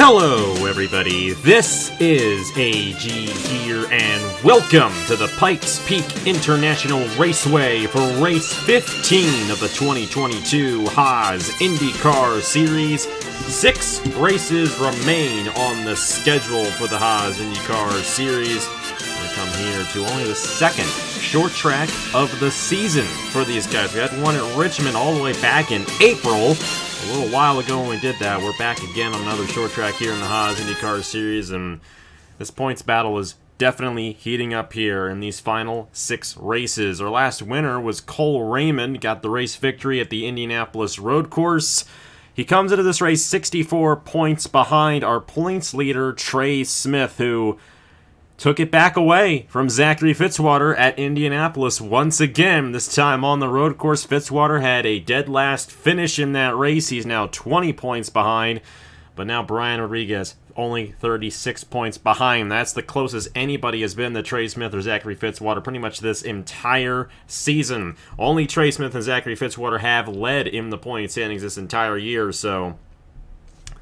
Hello, everybody. This is AG here, and welcome to the Pike Peak International Raceway for race 15 of the 2022 Haas IndyCar Series. 6 races remain on the schedule for the Haas IndyCar Series. We come here to only the second short track of the season for these guys. We had one at Richmond all the way back in April. A little while ago when we did that. We're back again on another short track here in the Haas IndyCar Series, and this points battle is definitely heating up here in these final 6 races. Our last winner was Cole Raymond, got the race victory at the Indianapolis road course. He comes into this race 64 points behind our points leader, Trey Smith, who took it back away from Zachary Fitzwater at Indianapolis once again, this time on the road course. Fitzwater had a dead last finish in that race. He's now 20 points behind, but now Brian Rodriguez only 36 points behind. That's the closest anybody has been to Trey Smith or Zachary Fitzwater pretty much this entire season. Only Trey Smith and Zachary Fitzwater have led in the point standings this entire year, so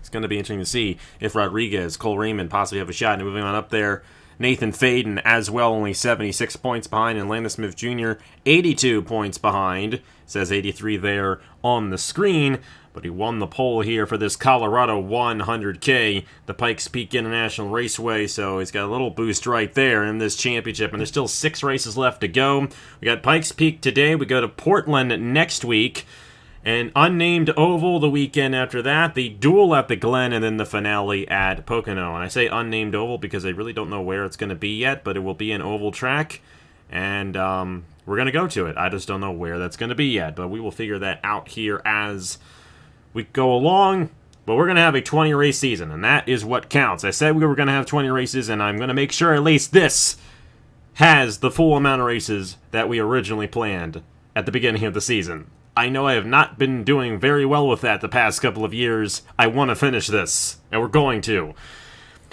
it's going to be interesting to see if Rodriguez, Cole Raymond possibly have a shot at moving on up there. Nathan Faden as well, only 76 points behind, and Landon Smith Jr., 82 points behind. It says 83 there on the screen, but he won the pole here for this Colorado 100K, the Pikes Peak International Raceway, so he's got a little boost right there in this championship, and there's still 6 races left to go. We got Pikes Peak today, we go to Portland next week, an unnamed oval the weekend after that, the duel at the Glen, and then the finale at Pocono. And I say unnamed oval because I really don't know where it's going to be yet, but it will be an oval track, and we're going to go to it. I just don't know where that's going to be yet, but we will figure that out here as we go along. But we're going to have a 20-race season, and that is what counts. I said we were going to have 20 races, and I'm going to make sure at least this has the full amount of races that we originally planned at the beginning of the season. I know I have not been doing very well with that the past couple of years. I want to finish this, and we're going to.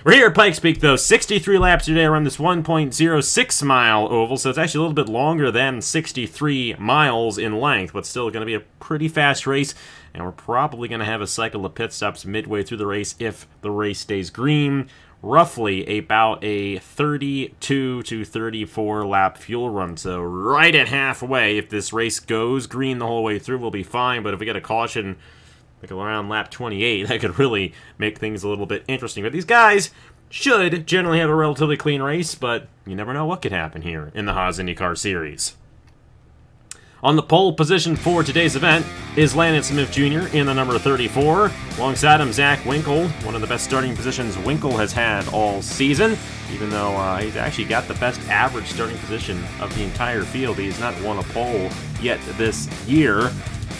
We're here at Pikes Peak, though. 63 laps today around this 1.06-mile oval, so it's actually a little bit longer than 63 miles in length, but still going to be a pretty fast race, and we're probably going to have a cycle of pit stops midway through the race if the race stays green. Roughly about a 32 to 34 lap fuel run, so right at halfway. If this race goes green the whole way through, we'll be fine, but if we get a caution like around lap 28, that could really make things a little bit interesting. But these guys should generally have a relatively clean race, but you never know what could happen here in the Haas IndyCar Series. On the pole position for today's event is Landon Smith Jr. in the number 34. Alongside him, Zach Winkle, one of the best starting positions Winkle has had all season. Even though he's actually got the best average starting position of the entire field, he's not won a pole yet this year.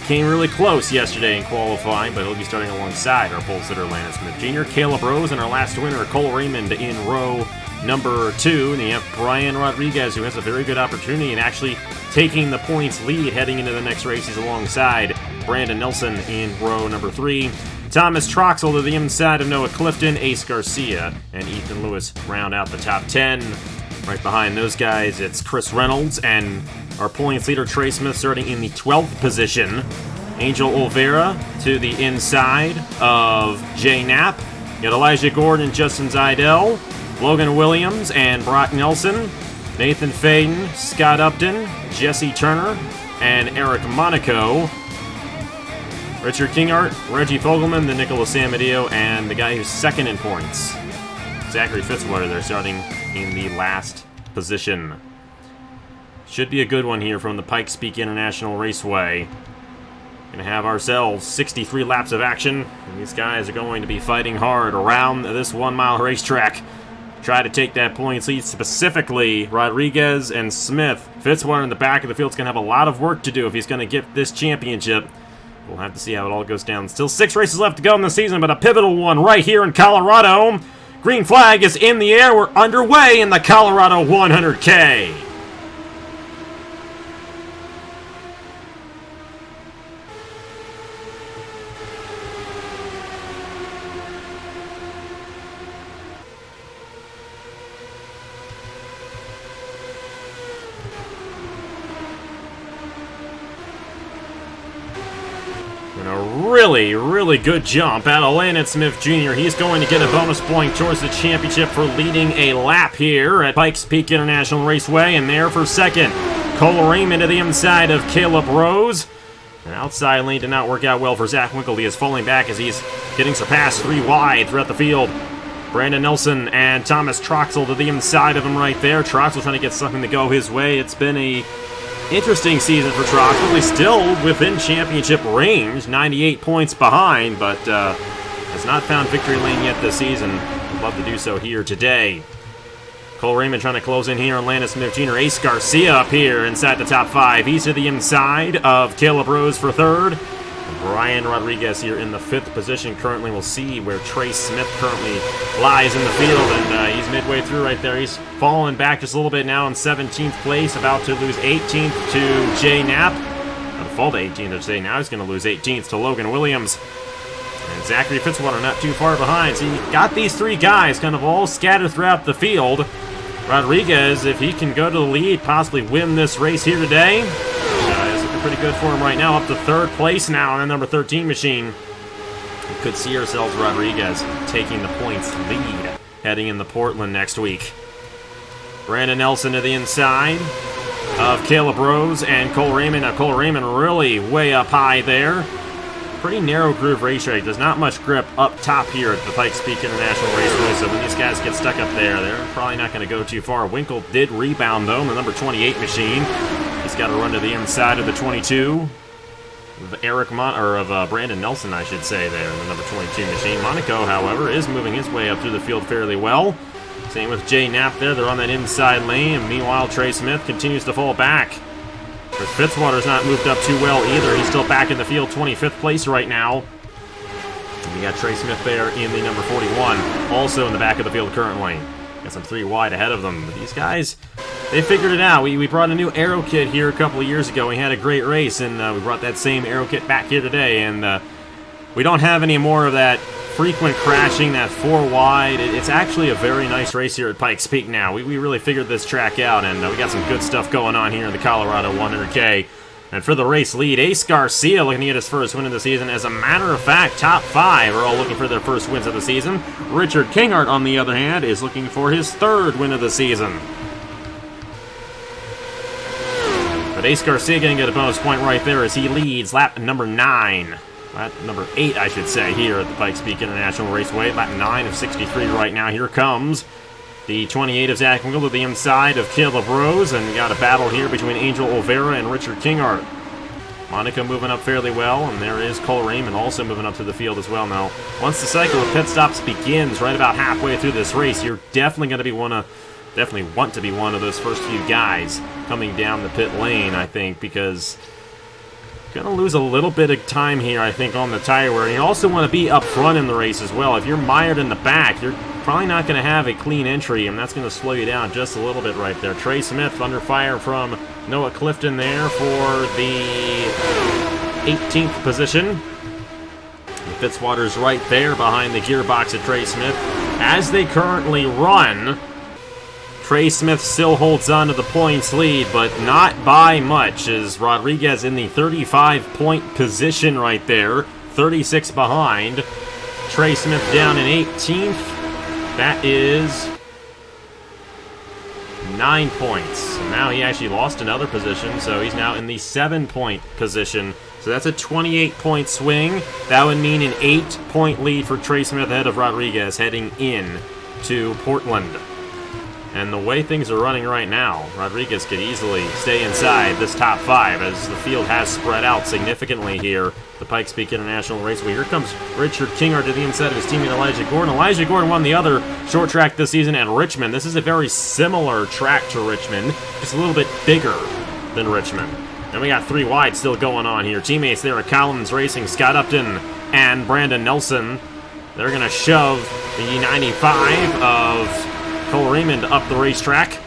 Came really close yesterday in qualifying, but he'll be starting alongside our pole sitter Landon Smith Jr. Caleb Rose and our last winner, Cole Raymond, in row number 2. And you have Brian Rodriguez, who has a very good opportunity and actually taking the points lead heading into the next race. He's alongside Brandon Nelson in row number 3. Thomas Troxel to the inside of Noah Clifton, Ace Garcia, and Ethan Lewis round out the top 10. Right behind those guys, it's Chris Reynolds and our points leader Trey Smith starting in the 12th position. Angel Olvera to the inside of Jay Knapp. You got Elijah Gordon, Justin Zidell, Logan Williams, and Brock Nelson. Nathan Faden, Scott Upton, Jesse Turner, and Eric Monaco. Richard Kingart, Reggie Fogelman, the Nicholas Amadio, and the guy who's second in points, Zachary Fitzwater. They're starting in the last position. Should be a good one here from the Pikes Peak International Raceway. Going to have ourselves 63 laps of action, and these guys are going to be fighting hard around this 1-mile racetrack. Try to take that points lead, specifically Rodriguez and Smith. Fitzwater in the back of the field is going to have a lot of work to do if he's going to get this championship. We'll have to see how it all goes down. Still 6 races left to go in the season, but a pivotal one right here in Colorado. Green flag is in the air. We're underway in the Colorado 100K. really, really good jump out of Landon Smith Jr. He's going to get a bonus point towards the championship for leading a lap here at Pikes Peak International Raceway. And there for second, Cole Raymond to the inside of Caleb Rose. An outside lane did not work out well for Zach Winkle. He is falling back as he's getting surpassed 3 wide throughout the field. Brandon Nelson and Thomas Troxel to the inside of him right there. Troxel trying to get something to go his way. It's been a interesting season for Troxel. He's still within championship range, 98 points behind, but has not found victory lane yet this season. Would love to do so here today. Cole Raymond trying to close in here on Landon Smith Jr. Ace Garcia up here inside the top 5. He's to the inside of Caleb Rose for third. Brian Rodriguez here in the 5th position currently. We'll see where Trace Smith currently lies in the field, and he's midway through right there. He's fallen back just a little bit now in 17th place, about to lose 18th to Jay Knapp. Going to fall to 18th to Jay. Now he's going to lose 18th to Logan Williams. And Zachary Fitzwater not too far behind. So you got these 3 guys kind of all scattered throughout the field. Rodriguez, if he can go to the lead, possibly win this race here today, is looking pretty good for him right now. Up to 3rd place now on the number 13 machine. We could see ourselves Rodriguez taking the points lead heading into Portland next week. Brandon Nelson to the inside of Caleb Rose and Cole Raymond. Now Cole Raymond really way up high there. Pretty narrow groove racetrack. There's not much grip up top here at the Pikes Peak International Raceway, so when these guys get stuck up there, they're probably not going to go too far. Winkle did rebound, though, in the number 28 machine. He's got to run to the inside of the 22 of Brandon Nelson, I should say, there in the number 22 machine. Monaco, however, is moving his way up through the field fairly well. Same with Jay Knapp there. They're on that inside lane, and meanwhile, Trey Smith continues to fall back. Chris Fitzwater's not moved up too well either. He's still back in the field, 25th place right now. And we got Trey Smith there in the number 41, also in the back of the field currently. Got some 3 wide ahead of them. But these guys, they figured it out. We brought a new aero kit here a couple of years ago. We had a great race, and we brought that same aero kit back here today. And we don't have any more of that frequent crashing, that 4 wide. It's actually a very nice race here at Pikes Peak now. We really figured this track out, and we got some good stuff going on here in the Colorado 100K. And for the race lead, Ace Garcia looking to get his first win of the season. As a matter of fact, top 5 are all looking for their first wins of the season. Richard Kinghart, on the other hand, is looking for his 3rd win of the season. But Ace Garcia going to get a bonus point right there as he leads lap number 9. Number 8, I should say, here at the Pikes Peak International Raceway. Lap 9 of 63 right now. Here comes the 28 of Zach Winkle to the inside of Caleb Rose. And we got a battle here between Angel Olvera and Richard Kinghart. Monica moving up fairly well. And there is Cole Raymond also moving up to the field as well. Now, once the cycle of pit stops begins right about halfway through this race, you're definitely going to be definitely want to be one of those first few guys coming down the pit lane, I think, because going to lose a little bit of time here, I think, on the tire wear. And you also want to be up front in the race as well. If you're mired in the back, you're probably not going to have a clean entry, and that's going to slow you down just a little bit right there. Trey Smith under fire from Noah Clifton there for the 18th position. Fitzwater's right there behind the gearbox of Trey Smith. As they currently run, Trey Smith still holds on to the points lead, but not by much, as Rodriguez in the 35-point position right there, 36 behind. Trey Smith down in 18th. That is 9 points. And now he actually lost another position, so he's now in the 7-point position. So that's a 28-point swing. That would mean an 8-point lead for Trey Smith ahead of Rodriguez heading in to Portland. And the way things are running right now, Rodriguez could easily stay inside this top 5 as the field has spread out significantly here. The Pikes Peak International Raceway. Here comes Richard Kinghart to the inside of his teammate Elijah Gordon. Elijah Gordon won the other short track this season at Richmond. This is a very similar track to Richmond, just a little bit bigger than Richmond. And we got 3 wide still going on here. Teammates there at Collins Racing, Scott Upton and Brandon Nelson. They're going to shove the 95 of Cole Raymond up the racetrack.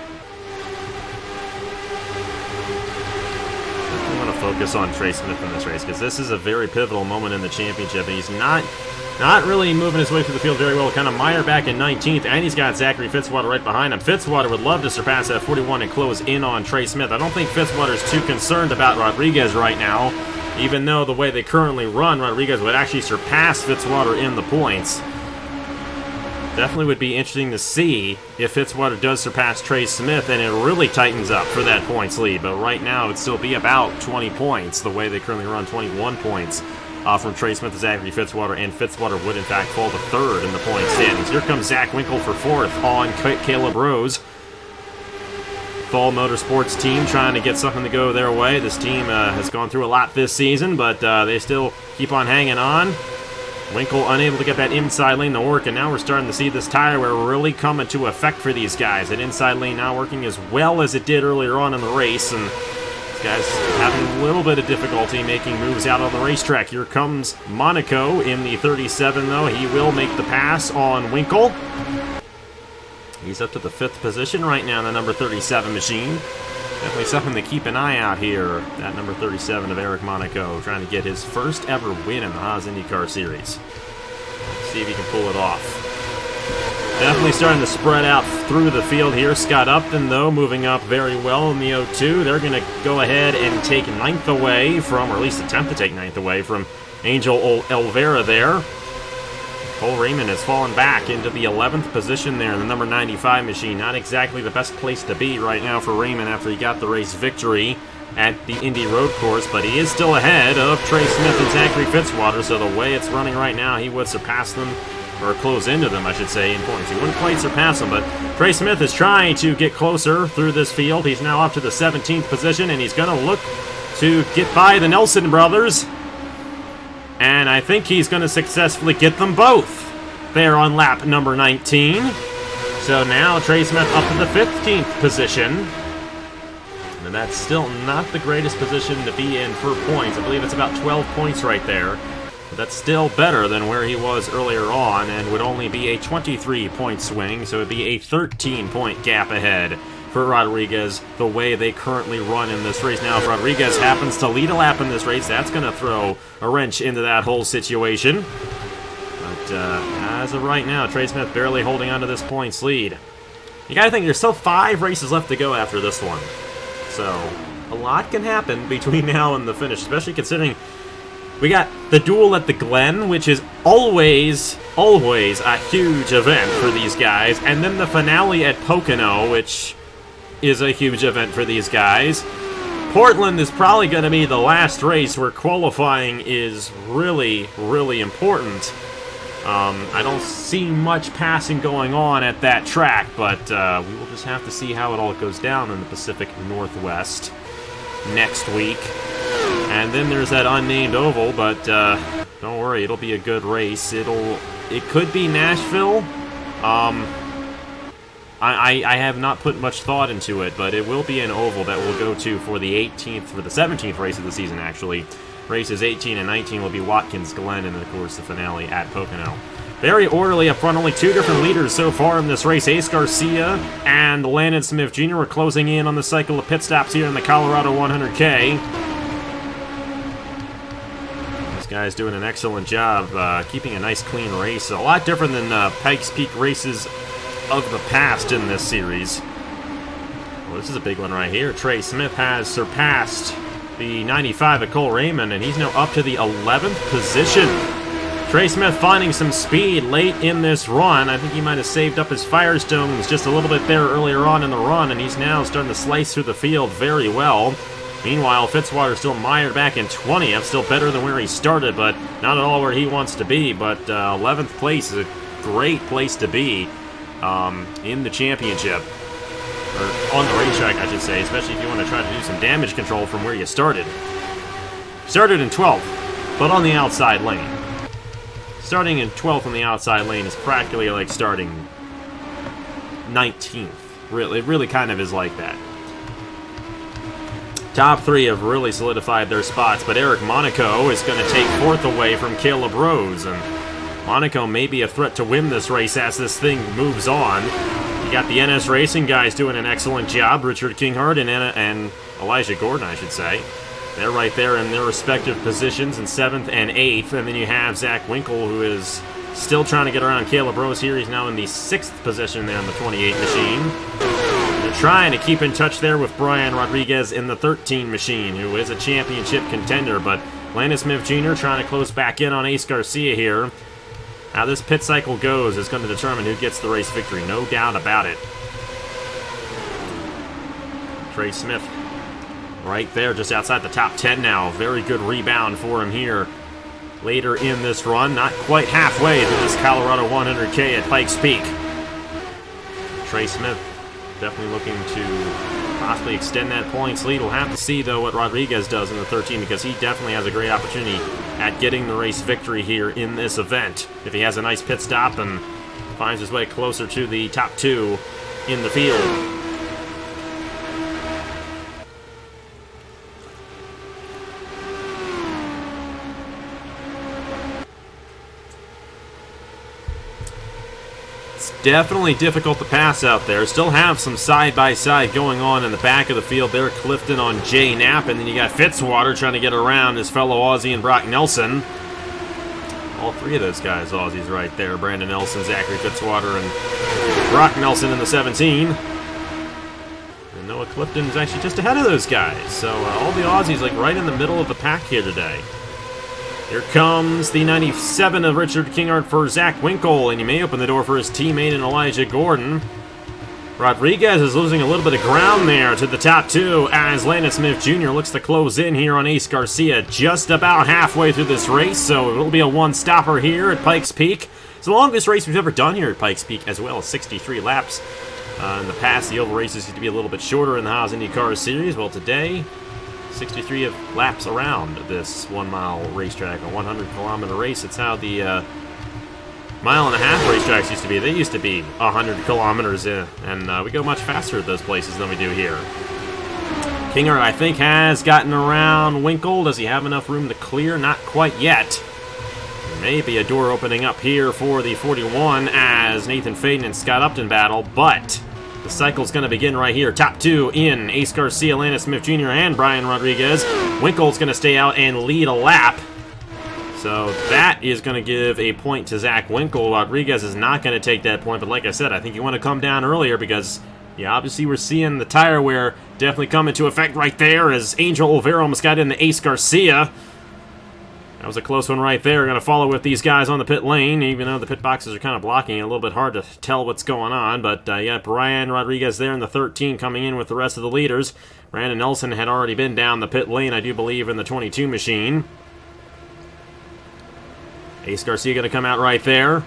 I want to focus on Trey Smith in this race because this is a very pivotal moment in the championship. And he's not really moving his way through the field very well. Kind of Meyer back in 19th, and he's got Zachary Fitzwater right behind him. Fitzwater would love to surpass that 41 and close in on Trey Smith. I don't think Fitzwater's too concerned about Rodriguez right now. even though the way they currently run, Rodriguez would actually surpass Fitzwater in the points. Definitely would be interesting to see if Fitzwater does surpass Trey Smith and it really tightens up for that points lead. But right now, it'd still be about 20 points, the way they currently run, 21 points from Trey Smith to Zachary Fitzwater, and Fitzwater would in fact fall to third in the point standings. Here comes Zach Winkle for fourth on Caleb Rose. Fall Motorsports team trying to get something to go their way. This team has gone through a lot this season, but they still keep on hanging on. Winkle unable to get that inside lane to work, and now we're starting to see this tire wear really come into effect for these guys. That inside lane now working as well as it did earlier on in the race, and these guys having a little bit of difficulty making moves out on the racetrack. Here comes Monaco in the 37, though. He will make the pass on Winkle. He's up to the 5th position right now in the number 37 machine. Definitely something to keep an eye out here. That number 37 of Eric Monaco trying to get his first ever win in the Haas IndyCar Series. Let's see if he can pull it off. Definitely starting to spread out through the field here. Scott Upton, though, moving up very well in the 02. They're going to go ahead and take 9th away from, or at least attempt to take 9th away from Angel Olvera there. Cole Raymond has fallen back into the 11th position there in the number 95 machine. Not exactly the best place to be right now for Raymond after he got the race victory at the Indy Road Course, but he is still ahead of Trey Smith and Zachary Fitzwater, so the way it's running right now, he would surpass them, or close into them, I should say, in points. He wouldn't quite surpass them, but Trey Smith is trying to get closer through this field. He's now up to the 17th position, and he's going to look to get by the Nelson brothers. And I think he's going to successfully get them both there on lap number 19. So now Trey Smith up to the 15th position. And that's still not the greatest position to be in for points. I believe it's about 12 points right there. But that's still better than where he was earlier on, and would only be a 23-point swing. So it would be a 13-point gap ahead for Rodriguez, the way they currently run in this race. Now, if Rodriguez happens to lead a lap in this race, that's going to throw a wrench into that whole situation. But as of right now, Trey Smith barely holding on to this points lead. You got to think, there's still 5 races left to go after this one. So, a lot can happen between now and the finish, especially considering we got the duel at the Glen, which is always a huge event for these guys, and then the finale at Pocono, which is a huge event for these guys. Portland is probably going to be the last race where qualifying is really, really important. I don't see much passing going on at that track, but we will just have to see how it all goes down in the Pacific Northwest next week. And then there's that unnamed oval, but don't worry, it'll be a good race. It could be Nashville. I have not put much thought into it, but it will be an oval that we'll go to for the 17th race of the season, actually. Races 18 and 19 will be Watkins Glen, and of course the finale at Pocono. Very orderly up front, only 2 different leaders so far in this race. Ace Garcia and Landon Smith Jr. are closing in on the cycle of pit stops here in the Colorado 100K. This guy's doing an excellent job keeping a nice clean race. A lot different than Pikes Peak races of the past in this series. Well, this is a big one right here. Trey Smith has surpassed the 95 at Cole Raymond, and he's now up to the 11th position. Trey Smith finding some speed late in this run. I think he might have saved up his Firestones just a little bit there earlier on in the run, and he's now starting to slice through the field very well. Meanwhile, Fitzwater still mired back in 20th, still better than where he started, but not at all where he wants to be. But 11th place is a great place to be in the championship. Or on the racetrack, I should say, especially if you want to try to do some damage control from where you started. Started in 12th, but on the outside lane. Starting in 12th on the outside lane is practically like starting 19th. Really, it really kind of is like that. Top 3 have really solidified their spots, but Eric Monaco is going to take 4th away from Caleb Rose, and Monaco may be a threat to win this race as this thing moves on. You got the NS Racing guys doing an excellent job. Richard Kinghart and Elijah Gordon, I should say. They're right there in their respective positions in 7th and 8th. And then you have Zach Winkle, who is still trying to get around Caleb Rose here. He's now in the 6th position there in the 28 machine. They're trying to keep in touch there with Brian Rodriguez in the 13 machine, who is a championship contender, but Landon Smith Jr. trying to close back in on Ace Garcia here. How this pit cycle goes is going to determine who gets the race victory, no doubt about it. Trey Smith right there, just outside the top 10 now. Very good rebound for him here later in this run. Not quite halfway through this Colorado 100K at Pikes Peak. Trey Smith definitely looking to possibly extend that points lead. We'll have to see, though, what Rodriguez does in the 13, because he definitely has a great opportunity at getting the race victory here in this event. If he has a nice pit stop and finds his way closer to the top 2 in the field. Definitely difficult to pass out there. Still have some side-by-side going on in the back of the field there. Clifton on Jay Knapp, and then you got Fitzwater trying to get around his fellow Aussie and Brock Nelson. All three of those guys Aussies right there. Brandon Nelson, Zachary Fitzwater, and Brock Nelson in the 17. And Noah Clifton is actually just ahead of those guys. So all the Aussies like right in the middle of the pack here today. Here comes the 97 of Richard Kingart for Zach Winkle, and he may open the door for his teammate in Elijah Gordon. Rodriguez is losing a little bit of ground there to the top 2 as Landon Smith Jr. looks to close in here on Ace Garcia just about halfway through this race, so it'll be a one-stopper here at Pikes Peak. It's the longest race we've ever done here at Pikes Peak, as well as 63 laps. In the past, the oval races used to be a little bit shorter in the Haas IndyCar Series. Well, today, 63 of laps around this 1-mile racetrack, a 100-kilometer race. It's how the mile-and-a-half racetracks used to be. They used to be 100 kilometers in, and we go much faster at those places than we do here. Kingart, I think, has gotten around Winkle. Does he have enough room to clear? Not quite yet. Maybe a door opening up here for the 41 as Nathan Faden and Scott Upton battle, but the cycle's going to begin right here. Top 2 in Ace Garcia, Landon Smith Jr., and Brian Rodriguez. Winkle's going to stay out and lead a lap. So that is going to give a point to Zach Winkle. Rodriguez is not going to take that point, but like I said, I think you want to come down earlier because, yeah, obviously we're seeing the tire wear definitely come into effect right there as Angel Olvera almost got into Ace Garcia. That was a close one right there. Going to follow with these guys on the pit lane, even though the pit boxes are kind of blocking it. A little bit hard to tell what's going on. But, yeah, Brian Rodriguez there in the 13 coming in with the rest of the leaders. Brandon Nelson had already been down the pit lane, I do believe, in the 22 machine. Ace Garcia going to come out right there.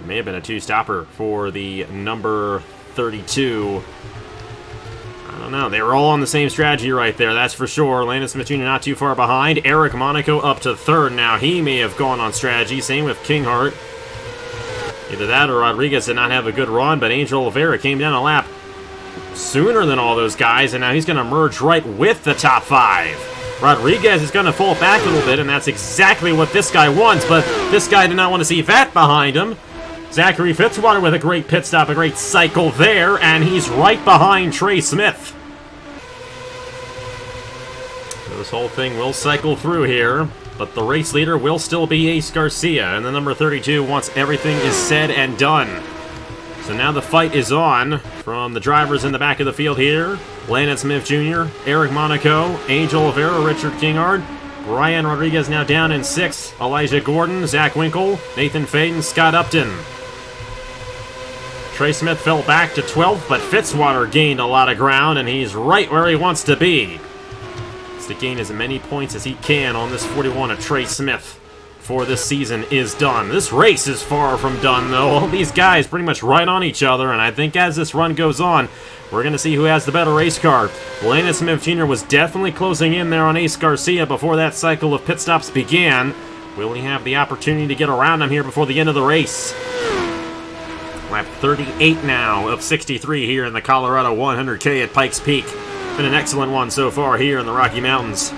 May have been a two-stopper for the number 32. I don't know. They were all on the same strategy right there, that's for sure. Landon Smith Jr. not too far behind. Eric Monaco up to 3rd now. He may have gone on strategy. Same with Kinghart. Either that or Rodriguez did not have a good run, but Angel Oliveira came down a lap sooner than all those guys, and now he's going to merge right with the top 5. Rodriguez is going to fall back a little bit, and that's exactly what this guy wants, but this guy did not want to see that behind him. Zachary Fitzwater with a great pit stop, a great cycle there, and he's right behind Trey Smith. So this whole thing will cycle through here, but the race leader will still be Ace Garcia, and the number 32 once everything is said and done. So now the fight is on from the drivers in the back of the field here. Landon Smith Jr., Eric Monaco, Angel Oliveira, Richard Kingard, Brian Rodriguez now down in 6th, Elijah Gordon, Zach Winkle, Nathan Faden, Scott Upton. Trey Smith fell back to 12th, but Fitzwater gained a lot of ground, and he's right where he wants to be. It's to gain as many points as he can on this 41 of Trey Smith before this season is done. This race is far from done, though. All these guys pretty much right on each other, and I think as this run goes on, we're going to see who has the better race car. Landon Smith Jr. was definitely closing in there on Ace Garcia before that cycle of pit stops began. Will he have the opportunity to get around him here before the end of the race? Lap 38 now of 63 here in the Colorado 100K at Pikes Peak. Been an excellent one so far here in the Rocky Mountains.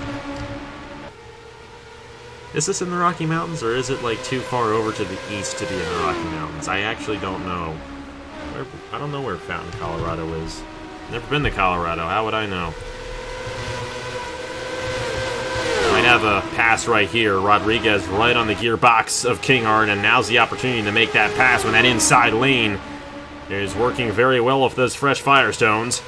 Is this in the Rocky Mountains, or is it like too far over to the east to be in the Rocky Mountains? I actually don't know. I don't know where Fountain, Colorado is. Never been to Colorado. How would I know? Might have a pass right here. Rodriguez right on the gearbox of Kinghart, and now's the opportunity to make that pass when that inside lane is working very well with those fresh Firestones.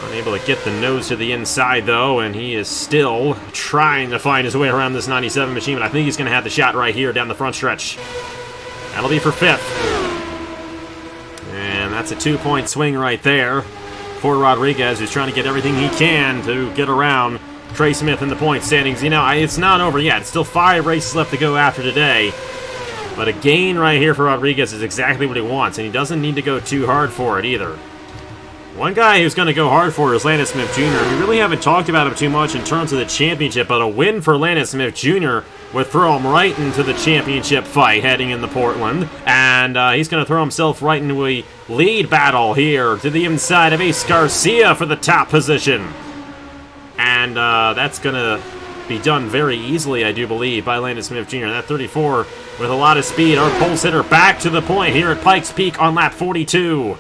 Unable to get the nose to the inside, though, and he is still trying to find his way around this 97 machine, but I think he's going to have the shot right here down the front stretch. That'll be for 5th. And that's a 2-point swing right there for Rodriguez, who's trying to get everything he can to get around Trey Smith in the point standings. You know, it's not over yet. It's still 5 races left to go after today. But a gain right here for Rodriguez is exactly what he wants, and he doesn't need to go too hard for it either. One guy who's going to go hard for is Landon Smith Jr. We really haven't talked about him too much in terms of the championship, but a win for Landon Smith Jr. would throw him right into the championship fight heading into Portland. And he's going to throw himself right into a lead battle here to the inside of Ace Garcia for the top position. And that's going to be done very easily, I do believe, by Landon Smith Jr. That 34 with a lot of speed. Our pulse hitter back to the point here at Pikes Peak on lap 42.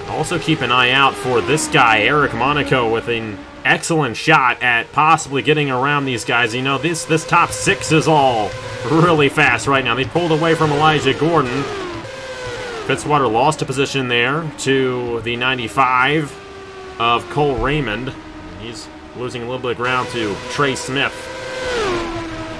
Also keep an eye out for this guy, Eric Monaco, with an excellent shot at possibly getting around these guys. You know, this top 6 is all really fast right now. They pulled away from Elijah Gordon. Fitzwater lost a position there to the 95 of Cole Raymond. He's losing a little bit of ground to Trey Smith.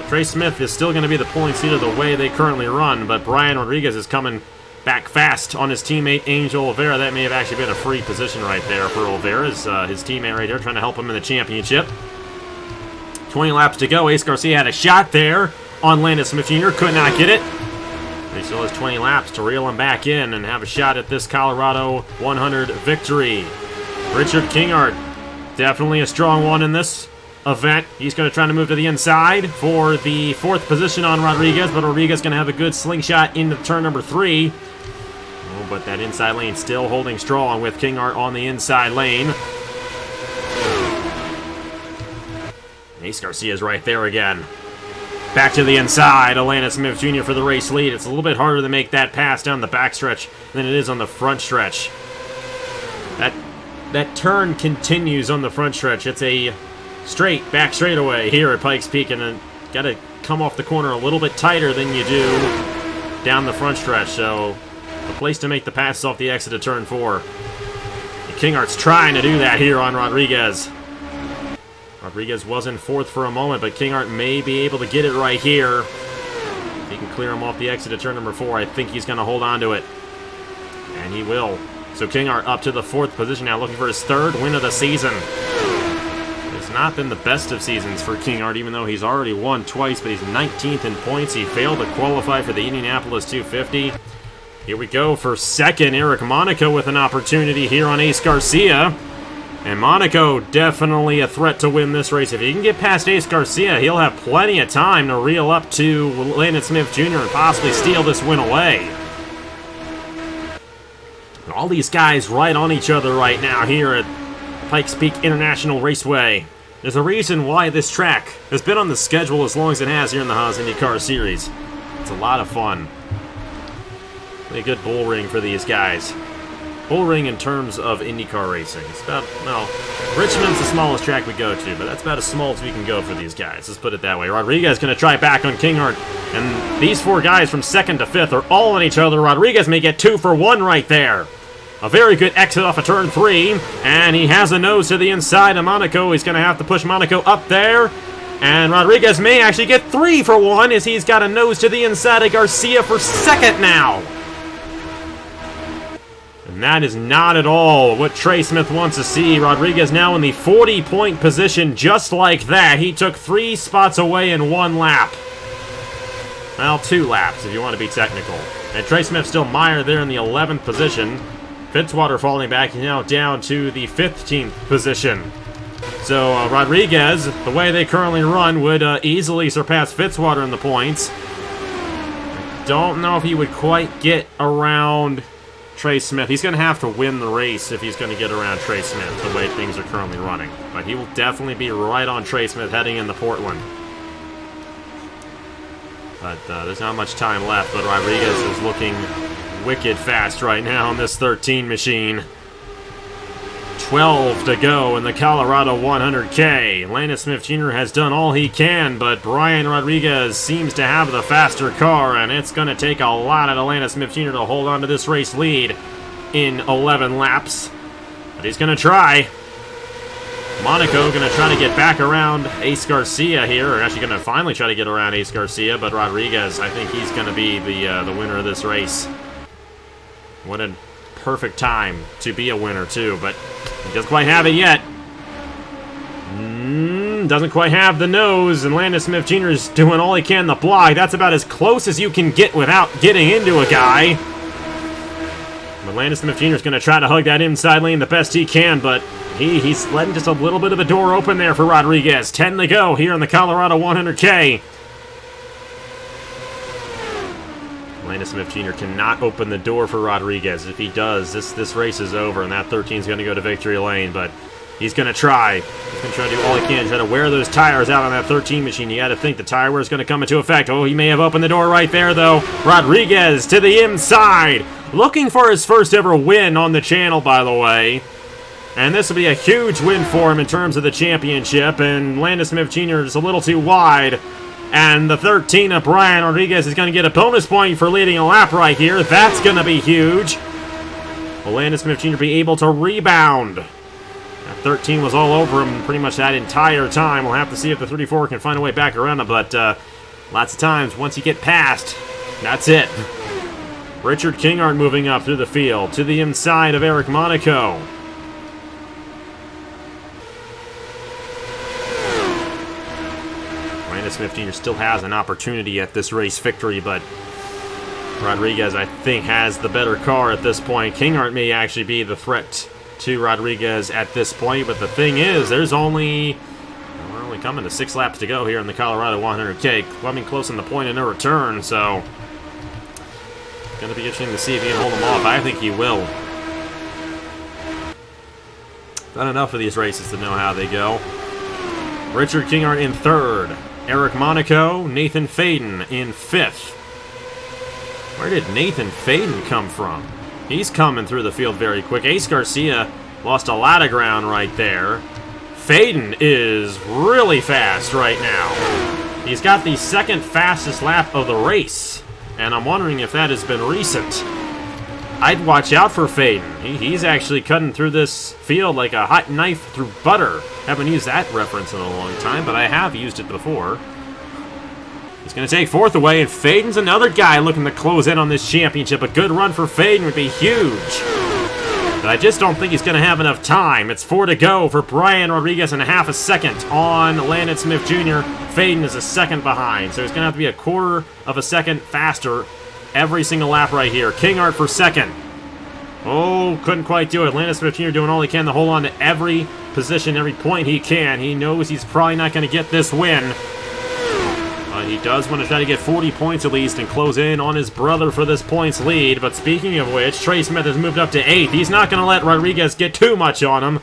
Trey Smith is still going to be the points leader the way they currently run, but Brian Rodriguez is coming back fast on his teammate Angel Oliveira. That may have actually been a free position right there for Oliveira, his teammate right there, trying to help him in the championship. 20 laps to go. Ace Garcia had a shot there on Landon Smith Jr. Could not get it. He still has 20 laps to reel him back in and have a shot at this Colorado 100 victory. Richard Kingart, definitely a strong one in this event. He's going to try to move to the inside for the 4th position on Rodriguez, but Rodriguez going to have a good slingshot into turn number 3. Oh, but that inside lane still holding strong with Kingart on the inside lane. Ace Garcia's right there again. Back to the inside, Landon Smith Jr. for the race lead. It's a little bit harder to make that pass down the backstretch than it is on the front stretch. That turn continues on the front stretch. It's a straight back straightaway here at Pikes Peak, and got to come off the corner a little bit tighter than you do down the front stretch. So a place to make the passes off the exit of turn 4. And Kingart's trying to do that here on Rodriguez. Rodriguez was in 4th for a moment, but Kingart may be able to get it right here. If he can clear him off the exit of turn number 4, I think he's going to hold on to it. And he will. So Kingart up to the 4th position now, looking for his 3rd win of the season. It's not been the best of seasons for Kingart, even though he's already won twice, but he's 19th in points. He failed to qualify for the Indianapolis 250. Here we go for 2nd. Eric Monaco with an opportunity here on Ace Garcia. And Monaco definitely a threat to win this race. If he can get past Ace Garcia, he'll have plenty of time to reel up to Landon Smith Jr. and possibly steal this win away. And all these guys right on each other right now here at Pikes Peak International Raceway. There's a reason why this track has been on the schedule as long as it has here in the Haas IndyCar Series. It's a lot of fun. A good bull ring for these guys. Bull ring in terms of IndyCar racing. It's about, well, Richmond's the smallest track we go to, but that's about as small as we can go for these guys. Let's put it that way. Rodriguez going to try back on Kingart, and these 4 guys from 2nd to 5th are all on each other. Rodriguez may get 2 for 1 right there. A very good exit off of turn 3, and he has a nose to the inside of Monaco. He's going to have to push Monaco up there, and Rodriguez may actually get 3 for 1 as he's got a nose to the inside of Garcia for 2nd now. And that is not at all what Trey Smith wants to see. Rodriguez now in the 40-point position just like that. He took 3 spots away in 1 lap. Well, 2 laps if you want to be technical. And Trey Smith still mired there in the 11th position. Fitzwater falling back now down to the 15th position. So Rodriguez, the way they currently run, would easily surpass Fitzwater in the points. Don't know if he would quite get around Trey Smith. He's going to have to win the race if he's going to get around Trey Smith the way things are currently running. But he will definitely be right on Trey Smith heading into Portland. But there's not much time left, but Rodriguez is looking wicked fast right now on this 13 machine. 12 to go in the Colorado 100K. Landon Smith Jr. has done all he can, but Brian Rodriguez seems to have the faster car, and it's going to take a lot out of Landon Smith Jr. to hold on to this race lead in 11 laps. But he's going to try. Monaco going to try to get back around Ace Garcia here, or actually going to finally try to get around Ace Garcia, but Rodriguez, I think he's going to be the winner of this race. What a perfect time to be a winner, too, but he doesn't quite have it yet. Doesn't quite have the nose, and Landon Smith Jr. is doing all he can to block. That's about as close as you can get without getting into a guy. But Landon Smith Jr. is going to try to hug that inside lane the best he can, but he's letting just a little bit of a door open there for Rodriguez. 10 to go here in the Colorado 100K. Landon Smith Jr. cannot open the door for Rodriguez. If he does, this race is over, and that 13 is going to go to victory lane, but he's going to try. He's going to try to do all he can, try to wear those tires out on that 13 machine. You got to think the tire wear is going to come into effect. Oh, he may have opened the door right there, though. Rodriguez to the inside. Looking for his first ever win on the channel, by the way. And this will be a huge win for him in terms of the championship. And Landon Smith Jr. is a little too wide. And the 13 of Brian Rodriguez is going to get a bonus point for leading a lap right here. That's going to be huge. Will Landon Smith Jr. be able to rebound? That 13 was all over him pretty much that entire time. We'll have to see if the 34 can find a way back around him. But lots of times, once you get past, that's it. Richard Kingart moving up through the field to the inside of Eric Monaco. Landon Smith Jr. still has an opportunity at this race victory, but Rodriguez, I think, has the better car at this point. Kingart may actually be the threat to Rodriguez at this point, but the thing is, we're only coming to 6 laps to go here in the Colorado 100K, coming close on the point of no return, so going to be interesting to see if he can hold him off. I think he will. Done enough of these races to know how they go. Richard Kingart in 3rd. Eric Monaco, Nathan Faden in 5th. Where did Nathan Faden come from? He's coming through the field very quick. Ace Garcia lost a lot of ground right there. Faden is really fast right now. He's got the 2nd fastest lap of the race, and I'm wondering if that has been recent. I'd watch out for Faden. He's actually cutting through this field like a hot knife through butter. Haven't used that reference in a long time, but I have used it before. He's going to take 4th away, and Faden's another guy looking to close in on this championship. A good run for Faden would be huge. But I just don't think he's going to have enough time. It's 4 to go for Brian Rodriguez and a half a second on Landon Smith Jr. Faden is a second behind, so he's going to have to be a quarter of a second faster every single lap right here. Kingart for 2nd. Oh, couldn't quite do it. Landon Smith Jr. doing all he can to hold on to every position, every point he can. He knows he's probably not going to get this win. But he does want to try to get 40 points at least and close in on his brother for this points lead. But speaking of which, Trey Smith has moved up to 8th. He's not going to let Rodriguez get too much on him.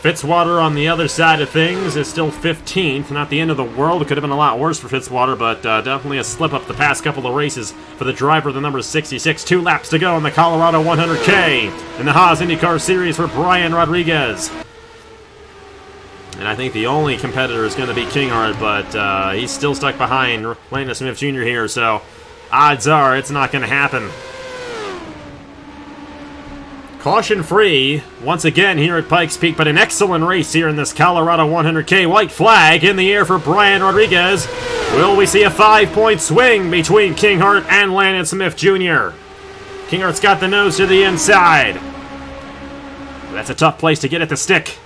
Fitzwater on the other side of things is still 15th. Not the end of the world. It could have been a lot worse for Fitzwater, but definitely a slip-up the past couple of races for the driver of the number 66. 2 laps to go in the Colorado 100K in the Haas IndyCar Series for Brian Rodriguez. And I think the only competitor is going to be Kingart, but he's still stuck behind Landon Smith Jr. here, so odds are it's not going to happen. Caution free, once again here at Pikes Peak, but an excellent race here in this Colorado 100K. White flag in the air for Brian Rodriguez. Will we see a 5-point swing between Kingart and Landon Smith Jr.? Kinghart's got the nose to the inside. That's a tough place to get at the stick.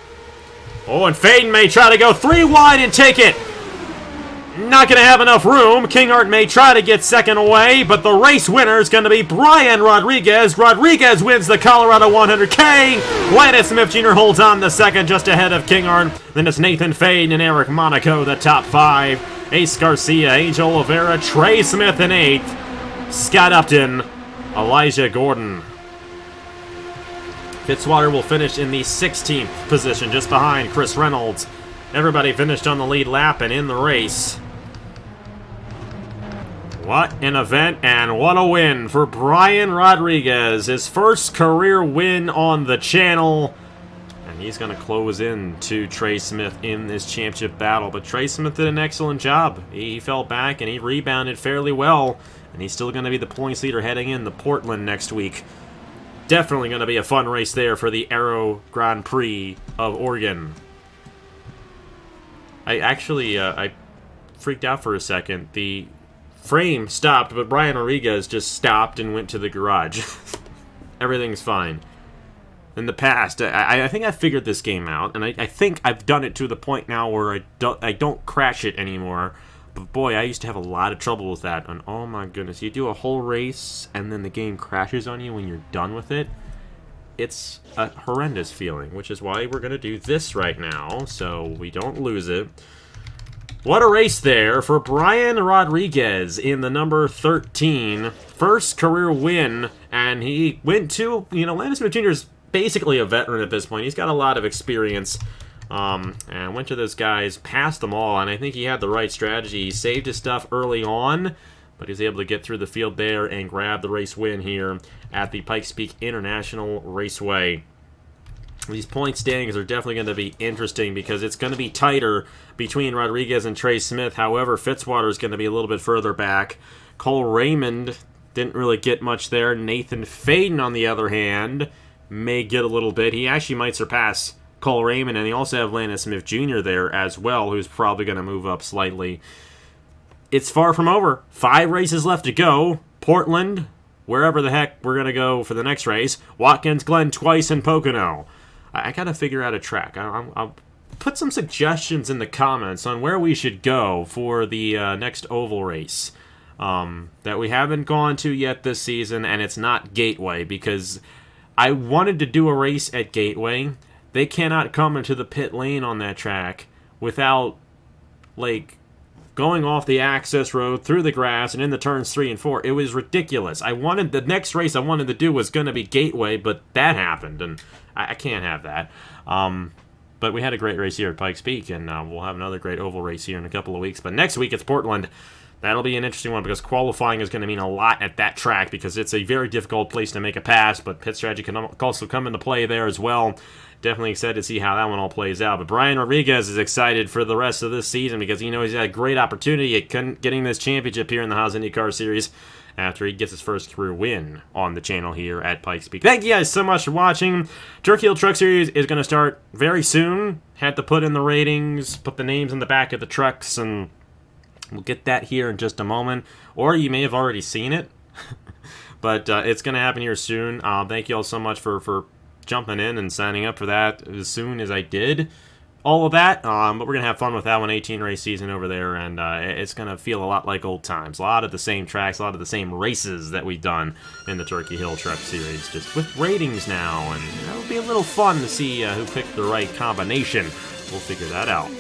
Oh, and Faden may try to go 3 wide and take it. Not going to have enough room. Kingart may try to get 2nd away, but the race winner is going to be Brian Rodriguez. Rodriguez wins the Colorado 100K. Landon Smith Jr. holds on to 2nd just ahead of Kingart. Then it's Nathan Faden and Eric Monaco, the top 5. Ace Garcia, Angel Oliveira, Trey Smith in 8th. Scott Upton, Elijah Gordon. Fitzwater will finish in the 16th position, just behind Chris Reynolds. Everybody finished on the lead lap and in the race. What an event and what a win for Brian Rodriguez. His first career win on the channel. And he's going to close in to Trey Smith in this championship battle. But Trey Smith did an excellent job. He fell back and he rebounded fairly well. And he's still going to be the points leader heading into Portland next week. definitely going to be a fun race there for the Aero Grand Prix of Oregon. I freaked out for a second. The frame stopped, but Brian Rodriguez just stopped and went to the garage. Everything's fine. In the past, I think I figured this game out, and I think I've done it to the point now where I don't crash it anymore. But boy, I used to have a lot of trouble with that. And oh my goodness, you do a whole race, and then the game crashes on you when you're done with it. It's a horrendous feeling, which is why we're going to do this right now, so we don't lose it. What a race there for Brian Rodriguez in the number 13. First career win, and he went to, Landon Smith Jr. is basically a veteran at this point. He's got a lot of experience, and went to those guys, passed them all, and I think he had the right strategy. He saved his stuff early on, but he was able to get through the field there and grab the race win here at the Pike Peak International Raceway. These point standings are definitely going to be interesting because it's going to be tighter between Rodriguez and Trey Smith. However, Fitzwater is going to be a little bit further back. Cole Raymond didn't really get much there. Nathan Faden, on the other hand, may get a little bit. He actually might surpass Cole Raymond, and they also have Landon Smith Jr. there as well, who's probably going to move up slightly. It's far from over. 5 races left to go. Portland, wherever the heck we're going to go for the next race. Watkins Glen twice in Pocono. I got to figure out a track. I'll put some suggestions in the comments on where we should go for the next oval race that we haven't gone to yet this season, and it's not Gateway, because I wanted to do a race at Gateway. They cannot come into the pit lane on that track without, going off the access road, through the grass, and in the turns 3 and 4. It was ridiculous. The next race I wanted to do was going to be Gateway, but that happened, and I can't have that. But we had a great race here at Pikes Peak, and we'll have another great oval race here in a couple of weeks. But next week it's Portland. That'll be an interesting one because qualifying is going to mean a lot at that track because it's a very difficult place to make a pass, but pit strategy can also come into play there as well. Definitely excited to see how that one all plays out. But Brian Rodriguez is excited for the rest of this season because he's had a great opportunity at getting this championship here in the Haas IndyCar Series after he gets his first career win on the channel here at Pikes Peak. Thank you guys so much for watching. Turkey Hill Truck Series is going to start very soon. Had to put in the ratings, put the names in the back of the trucks, and we'll get that here in just a moment. Or you may have already seen it. But it's going to happen here soon. Thank you all so much for jumping in and signing up for that as soon as I did all of that, but we're going to have fun with that one. 18 race season over there, and it's going to feel a lot like old times. A lot of the same tracks, a lot of the same races that we've done in the Turkey Hill Truck Series, just with ratings now, and it'll be a little fun to see who picked the right combination. We'll figure that out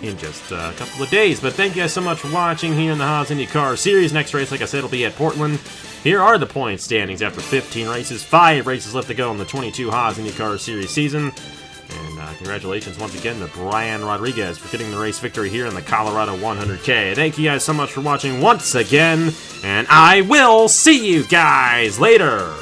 in just a couple of days. But thank you guys so much for watching here in the Haas IndyCar Series. Next race, like I said, will be at Portland. Here are the point standings after 15 races. 5 races left to go in the 22 Haas IndyCar Series season. And congratulations once again to Brian Rodriguez for getting the race victory here in the Colorado 100K. Thank you guys so much for watching once again, and I will see you guys later.